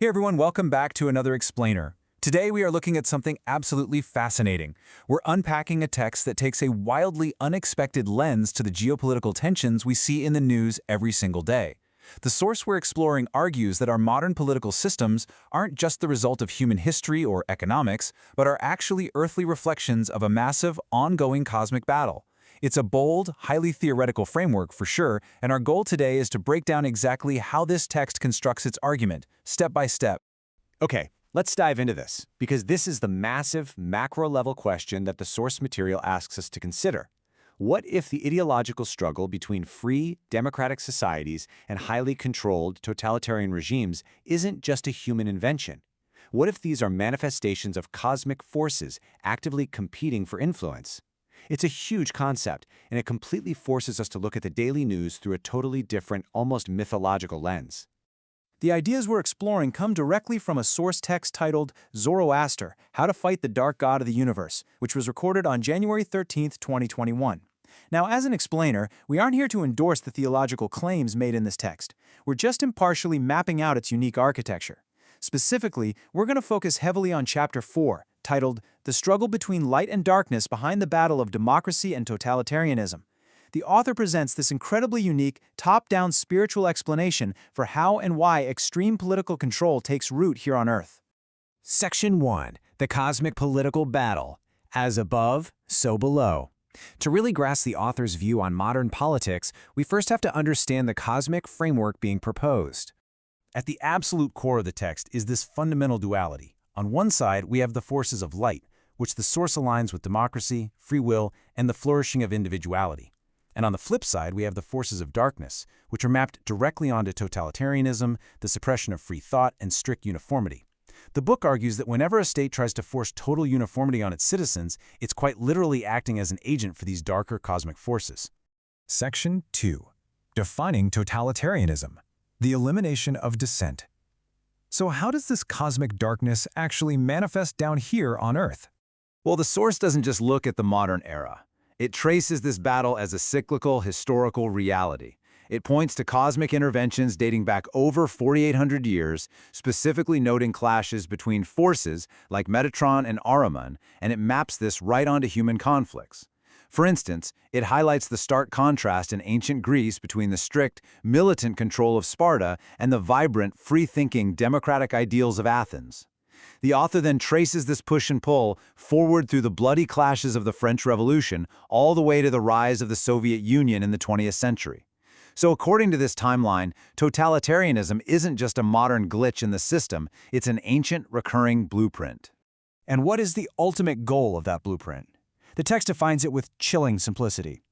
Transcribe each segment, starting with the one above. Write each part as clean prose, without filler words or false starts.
Hey everyone, welcome back to another Explainer. Today we are looking at something absolutely fascinating. We're unpacking a text that takes a wildly unexpected lens to the geopolitical tensions we see in the news every single day. The source we're exploring argues that our modern political systems aren't just the result of human history or economics, but are actually earthly reflections of a massive, ongoing cosmic battle. It's a bold, highly theoretical framework for sure, and our goal today is to break down exactly how this text constructs its argument, step by step. Okay, let's dive into this, because this is the massive, macro-level question that the source material asks us to consider. What if the ideological struggle between free, democratic societies and highly controlled, totalitarian regimes isn't just a human invention? What if these are manifestations of cosmic forces actively competing for influence? It's a huge concept, and it completely forces us to look at the daily news through a totally different, almost mythological lens. The ideas we're exploring come directly from a source text titled Zoroaster, How to Fight the Dark God of the Universe, which was recorded on January 13, 2021. Now, as an explainer, we aren't here to endorse the theological claims made in this text. We're just impartially mapping out its unique architecture. Specifically, we're going to focus heavily on Chapter 4, titled The Struggle Between Light and Darkness Behind the Battle of Democracy and Totalitarianism. The author presents this incredibly unique, top-down spiritual explanation for how and why extreme political control takes root here on Earth. Section 1. The Cosmic Political Battle. As above, so below. To really grasp the author's view on modern politics, we first have to understand the cosmic framework being proposed. At the absolute core of the text is this fundamental duality. On one side, we have the forces of light, which the source aligns with democracy, free will, and the flourishing of individuality. And on the flip side, we have the forces of darkness, which are mapped directly onto totalitarianism, the suppression of free thought, and strict uniformity. The book argues that whenever a state tries to force total uniformity on its citizens, it's quite literally acting as an agent for these darker cosmic forces. Section 2. Defining totalitarianism. The elimination of dissent. So how does this cosmic darkness actually manifest down here on Earth? Well, the source doesn't just look at the modern era. It traces this battle as a cyclical, historical reality. It points to cosmic interventions dating back over 4,800 years, specifically noting clashes between forces like Metatron and Ahriman, and it maps this right onto human conflicts. For instance, it highlights the stark contrast in ancient Greece between the strict, militant control of Sparta and the vibrant, free-thinking, democratic ideals of Athens. The author then traces this push and pull forward through the bloody clashes of the French Revolution all the way to the rise of the Soviet Union in the 20th century. So according to this timeline, totalitarianism isn't just a modern glitch in the system, it's an ancient, recurring blueprint. And what is the ultimate goal of that blueprint? The text defines it with chilling simplicity.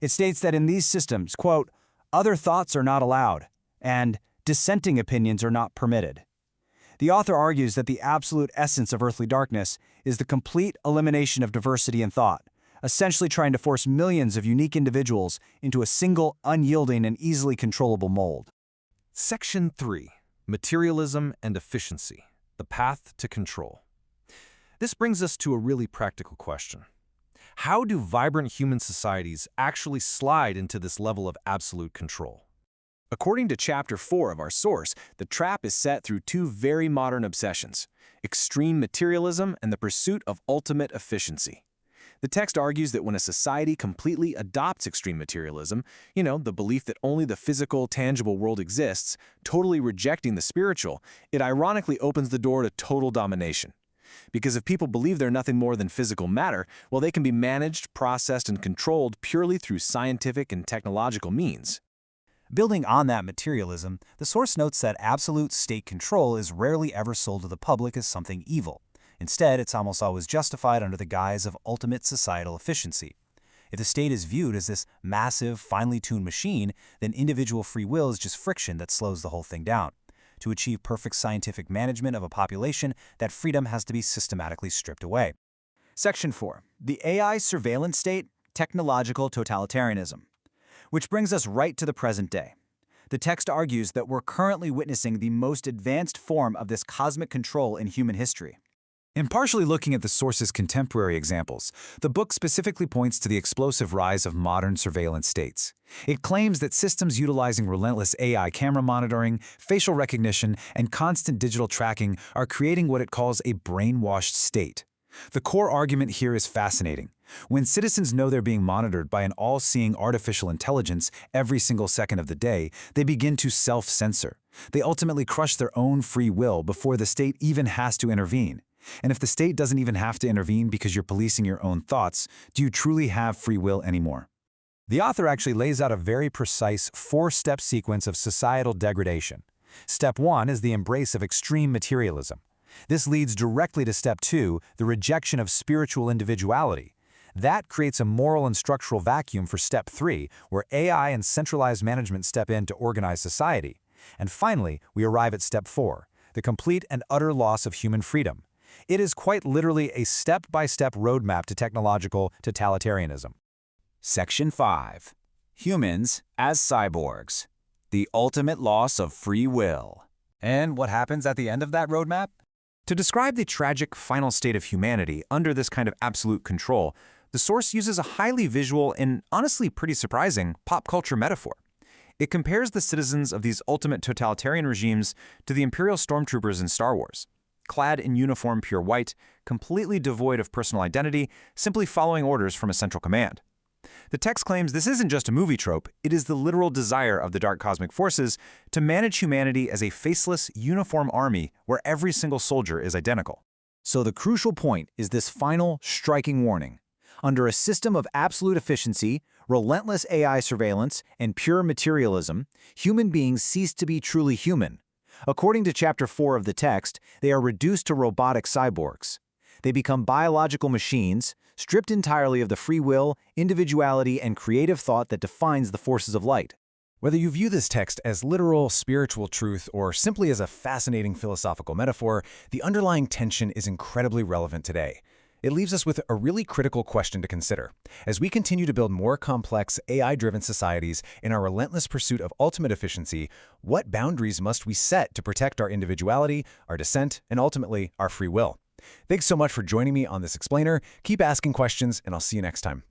It states that in these systems, quote, other thoughts are not allowed, and dissenting opinions are not permitted. The author argues that the absolute essence of earthly darkness is the complete elimination of diversity in thought, essentially trying to force millions of unique individuals into a single, unyielding, and easily controllable mold. Section 3. Materialism and Efficiency. The Path to Control. This brings us to a really practical question. How do vibrant human societies actually slide into this level of absolute control? According to Chapter 4 of our source, the trap is set through two very modern obsessions: extreme materialism and the pursuit of ultimate efficiency. The text argues that when a society completely adopts extreme materialism, the belief that only the physical, tangible world exists, totally rejecting the spiritual, it ironically opens the door to total domination. Because if people believe they're nothing more than physical matter, well, they can be managed, processed, and controlled purely through scientific and technological means. Building on that materialism, the source notes that absolute state control is rarely ever sold to the public as something evil. Instead, it's almost always justified under the guise of ultimate societal efficiency. If the state is viewed as this massive, finely tuned machine, then individual free will is just friction that slows the whole thing down. To achieve perfect scientific management of a population, that freedom has to be systematically stripped away. Section 4. The AI surveillance state, technological totalitarianism. Which brings us right to the present day. The text argues that we're currently witnessing the most advanced form of this cosmic control in human history. In partially looking at the source's contemporary examples, the book specifically points to the explosive rise of modern surveillance states. It claims that systems utilizing relentless AI camera monitoring, facial recognition, and constant digital tracking are creating what it calls a brainwashed state. The core argument here is fascinating. When citizens know they're being monitored by an all-seeing artificial intelligence every single second of the day, they begin to self-censor. They ultimately crush their own free will before the state even has to intervene. And if the state doesn't even have to intervene because you're policing your own thoughts, do you truly have free will anymore? The author actually lays out a very precise four-step sequence of societal degradation. Step 1 is the embrace of extreme materialism. This leads directly to Step 2, the rejection of spiritual individuality. That creates a moral and structural vacuum for Step 3, where AI and centralized management step in to organize society. And finally, we arrive at Step 4, the complete and utter loss of human freedom. It is quite literally a step-by-step roadmap to technological totalitarianism. Section 5. Humans as cyborgs. The ultimate loss of free will. And what happens at the end of that roadmap? To describe the tragic final state of humanity under this kind of absolute control, the source uses a highly visual and honestly pretty surprising pop culture metaphor. It compares the citizens of these ultimate totalitarian regimes to the Imperial stormtroopers in Star Wars. Clad in uniform pure white, completely devoid of personal identity, simply following orders from a central command. The text claims this isn't just a movie trope, it is the literal desire of the dark cosmic forces to manage humanity as a faceless, uniform army where every single soldier is identical. So the crucial point is this final, striking warning. Under a system of absolute efficiency, relentless AI surveillance, and pure materialism, human beings cease to be truly human. According to Chapter 4 of the text, they are reduced to robotic cyborgs. They become biological machines, stripped entirely of the free will, individuality, and creative thought that defines the forces of light. Whether you view this text as literal, spiritual truth, or simply as a fascinating philosophical metaphor, the underlying tension is incredibly relevant today. It leaves us with a really critical question to consider. As we continue to build more complex, AI-driven societies in our relentless pursuit of ultimate efficiency, what boundaries must we set to protect our individuality, our dissent, and ultimately, our free will? Thanks so much for joining me on this explainer. Keep asking questions, and I'll see you next time.